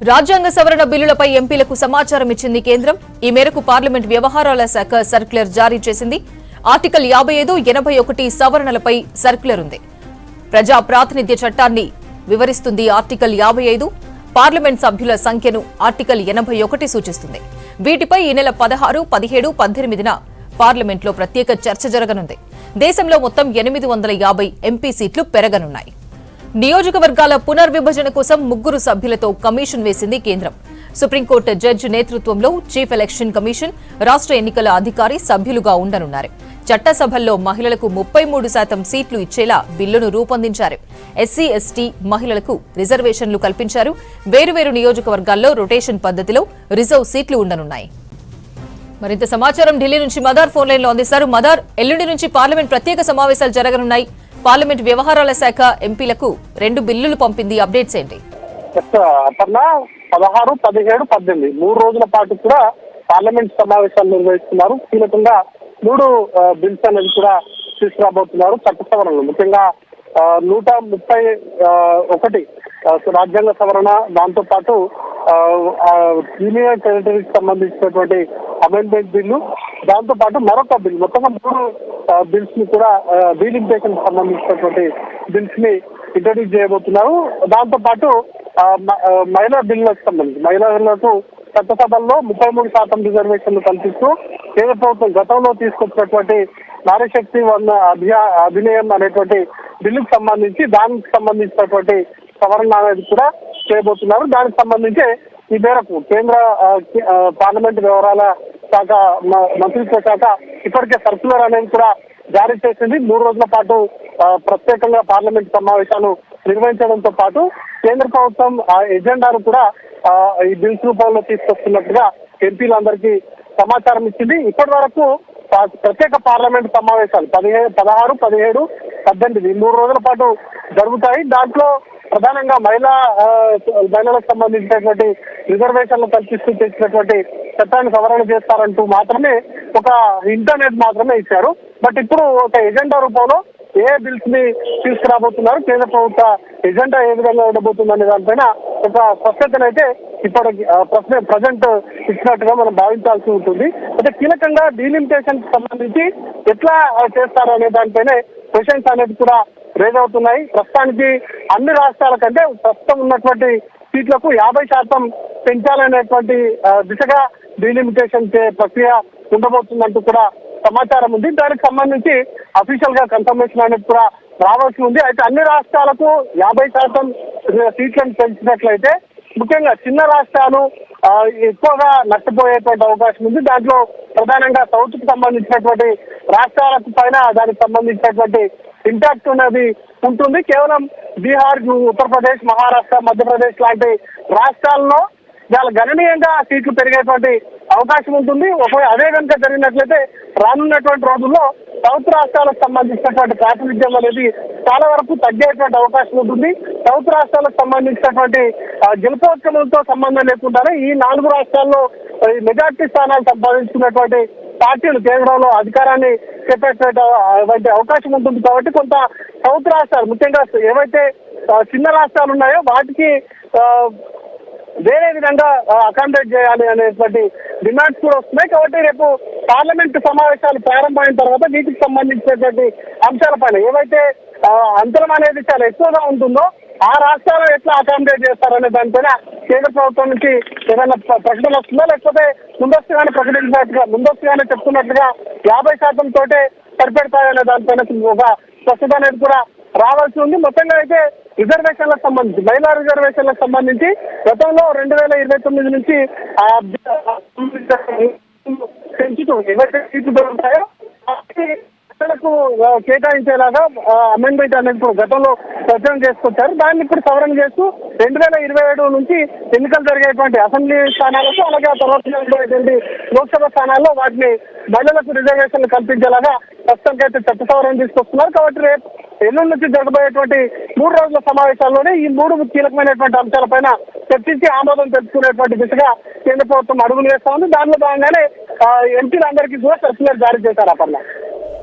రాజ్యాంగ సవరణ బిల్లులపై ఎంపీలకు సమాచారం ఇచ్చింది కేంద్రం. ఈ మేరకు పార్లమెంట్ వ్యవహారాల శాఖ సర్క్యులర్ జారీ చేసింది. ఆర్టికల్ 55, 81 సవరణలపై సర్క్యులర్ ఉంది. ప్రజా ప్రాతినిధ్య చట్టాన్ని వివరిస్తుంది ఆర్టికల్ 55. పార్లమెంట్ సభ్యుల సంఖ్యను ఆర్టికల్ 81 సూచిస్తుంది. వీటిపై ఈ నెల 16, 17, 18న పార్లమెంట్లో ప్రత్యేక చర్చ జరగనుంది. దేశంలో మొత్తం 850 ఎంపీ సీట్లు పెరగనున్నాయి. నియోజకవర్గాల పునర్విభజన కోసం 3 సభ్యులతో కమిషన్ వేసింది కేంద్రం. సుప్రీంకోర్టు జడ్జి నేతృత్వంలో చీఫ్ ఎలక్షన్ కమిషన్, రాష్ట్ర ఎన్నికల అధికారి సభ్యులుగా ఉండనున్నారు. చట్టసభల్లో మహిళలకు 33% సీట్లు ఇచ్చేలా బిల్లును రూపొందించారు. ఎస్సీ, ఎస్టీ మహిళలకు రిజర్వేషన్లు కల్పించారు. వేరువేరు నియోజకవర్గాల్లో రొటేషన్ పద్ధతిలో రిజర్వ్ సీట్లు ఉండనున్నాయి. మరింత సమాచారం ఢిల్లీ నుంచి మదార్ ఫోన్ లైన్ లో అందిస్తారు. మదార్, ఎల్లుండి నుంచి పార్లమెంట్ ప్రత్యేక సమావేశాలు జరగనున్నాయి. పార్లమెంట్ వ్యవహారాల శాఖ ఎంపీలకు 2 బిల్లులు పంపింది. అప్డేట్స్ ఏంటి? 16, 17, 18 3 రోజుల పాటు కూడా పార్లమెంట్ సమావేశాలు నిర్వహిస్తున్నారు. కీలకంగా 3 బిల్స్ అనేది కూడా తీసుకురాబోతున్నారు. చట్ట సవరణలు ముఖ్యంగా 131 రాజ్యాంగ సవరణ, దాంతో పాటు యూనియన్ టెరిటరీకి సంబంధించినటువంటి అమెండ్మెంట్ బిల్లు, దాంతో పాటు మరొక బిల్, మొత్తంగా 3 బిల్స్ ని కూడా డీలిమిటేషన్ సంబంధించినటువంటి బిల్స్ ని ఇంట్రడ్యూస్ చేయబోతున్నారు. దాంతో పాటు మహిళా బిల్లులకు సంబంధించి మహిళలకు చట్టసభల్లో 33% రిజర్వేషన్లు కల్పిస్తూ కేంద్ర ప్రభుత్వం గతంలో తీసుకొచ్చినటువంటి నారీశక్తి అభినయం అనేటువంటి బిల్లుకు సంబంధించి దానికి సంబంధించినటువంటి సవరణ అనేది కూడా చేయబోతున్నారు. దానికి సంబంధించి ఈ మేరకు కేంద్ర పార్లమెంట్ వ్యవహారాల శాఖ మంత్రిత్వ శాఖ ఇప్పటికే సర్క్యులర్ అనేది కూడా జారీ చేసింది. 3 రోజుల పాటు ప్రత్యేకంగా పార్లమెంట్ సమావేశాలు నిర్వహించడంతో పాటు కేంద్ర ప్రభుత్వం ఆ ఎజెండాను కూడా ఈ బిల్స్ రూపంలో తీసుకొస్తున్నట్టుగా ఎంపీలందరికీ సమాచారం ఇచ్చింది. ఇప్పటి వరకు ప్రత్యేక పార్లమెంట్ సమావేశాలు 16, 17, 18 3 రోజుల పాటు జరుగుతాయి. దాంట్లో ప్రధానంగా మహిళలకు సంబంధించినటువంటి రిజర్వేషన్లు కల్పిస్తూ చేసినటువంటి చట్టాన్ని సవరణ చేస్తారంటూ మాత్రమే ఒక ఇంటర్నెట్ మాత్రమే ఇచ్చారు. బట్ ఇప్పుడు ఒక ఎజెండా రూపంలో ఏ బిల్స్ ని తీసుకురాబోతున్నారు, కేంద్ర ప్రభుత్వ ఎజెండా ఏ విధంగా ఉండబోతుంది అనే దానిపైన ఒక స్పష్టతనైతే ఇప్పటికి ప్రజెంట్ ఇచ్చినట్టుగా మనం భావించాల్సి ఉంటుంది. అయితే కీలకంగా డీలిమిటేషన్ కి సంబంధించి ఎట్లా చేస్తారు అనే దానిపైనే క్వశ్చన్స్ అనేది కూడా రేజ్ అవుతున్నాయి. ప్రస్తుతానికి అన్ని రాష్ట్రాల కంటే ప్రస్తుతం ఉన్నటువంటి సీట్లకు 50% పెంచాలనేటువంటి దిశగా డీలిమిటేషన్ ప్రక్రియ ఉండబోతుందంటూ కూడా సమాచారం ఉంది. దానికి సంబంధించి అఫీషియల్ గా కన్ఫర్మేషన్ అనేది కూడా రావాల్సి ఉంది. అయితే అన్ని రాష్ట్రాలకు 50% సీట్లను పెంచినట్లయితే ముఖ్యంగా చిన్న రాష్ట్రాలు ఎక్కువగా నష్టపోయేటువంటి అవకాశం ఉంది. దాంట్లో ప్రధానంగా సౌత్ కు సంబంధించినటువంటి రాష్ట్రాలకు పైన దానికి సంబంధించినటువంటి ఇంపాక్ట్ అనేది ఉంటుంది. కేవలం బీహార్, ఉత్తరప్రదేశ్, మహారాష్ట్ర, మధ్యప్రదేశ్ లాంటి రాష్ట్రాల్లో చాలా గణనీయంగా సీట్లు పెరిగేటువంటి అవకాశం ఉంటుంది. ఒకవేళ అదే కనుక జరిగినట్లయితే రానున్నటువంటి రోజుల్లో సౌత్ రాష్ట్రాలకు సంబంధించినటువంటి ప్రాతినిధ్యం అనేది చాలా వరకు తగ్గేటువంటి అవకాశం ఉంటుంది. సౌత్ రాష్ట్రాలకు సంబంధించినటువంటి గెలుపోత్సవంతో సంబంధం లేకుండానే ఈ 4 రాష్ట్రాల్లో మెజార్టీ స్థానాలు సంపాదించుకున్నటువంటి పార్టీలు కేంద్రంలో అధికారాన్ని చేపట్టేటువంటి అవకాశం ఉంటుంది. కాబట్టి కొంత సౌత్ రాష్ట్రాలు ముఖ్యంగా ఏవైతే చిన్న రాష్ట్రాలు ఉన్నాయో వాటికి వేరే విధంగా అకామిడేట్ చేయాలి అనేటువంటి డిమాండ్స్ కూడా వస్తున్నాయి. కాబట్టి రేపు పార్లమెంట్ సమావేశాలు ప్రారంభమైన తర్వాత వీటికి సంబంధించినటువంటి అంశాలపైన ఏవైతే అంతరం అనేది చాలా ఎక్కువగా ఉంటుందో ఆ రాష్ట్రాలు ఎట్లా అకామిడేట్ చేస్తారనే దానిపైన కేంద్ర ప్రభుత్వం నుంచి ఏదైనా ప్రకటన వస్తుందో, లేకపోతే ముందస్తుగానే చెప్తున్నట్లుగా 50% తోటే సరిపెడతాయనే దానిపైన ఒక స్పష్టత అనేది కూడా రావాల్సి ఉంది. మొత్తంగా అయితే రిజర్వేషన్లకు సంబంధించి మహిళా రిజర్వేషన్లకు సంబంధించి గతంలో 2029 నుంచి పెంచుతూ ఏవైతే సీట్లు దొరుకుతాయో ప్రజలకు కేటాయించేలాగా అమెండ్మెంట్ అనేది గతంలో ప్రచారం చేసుకొచ్చారు. దాన్ని ఇప్పుడు సవరణ చేస్తూ 2027 నుంచి ఎన్నికలు జరిగేటువంటి అసెంబ్లీ స్థానాలకు, అలాగే ఆ తర్వాత లోక్సభ స్థానాల్లో వాటిని మహిళలకు రిజర్వేషన్లు కల్పించేలాగా ప్రస్తుతానికైతే చట్ట సవరణ తీసుకొస్తున్నారు. కాబట్టి రేపు ఎల్లుండి నుంచి జరగబోయేటువంటి 3 రోజుల సమావేశాల్లోనే ఈ 3 కీలకమైనటువంటి అంశాలపైన చర్చించి ఆమోదం తెలుసుకునేటువంటి దిశగా కేంద్ర ప్రభుత్వం అడుగులు వేస్తా ఉంది. దానిలో భాగంగానే ఎంపీలందరికీ కూడా సర్క్యులర్ జారీ చేశారు. అపర్ణ.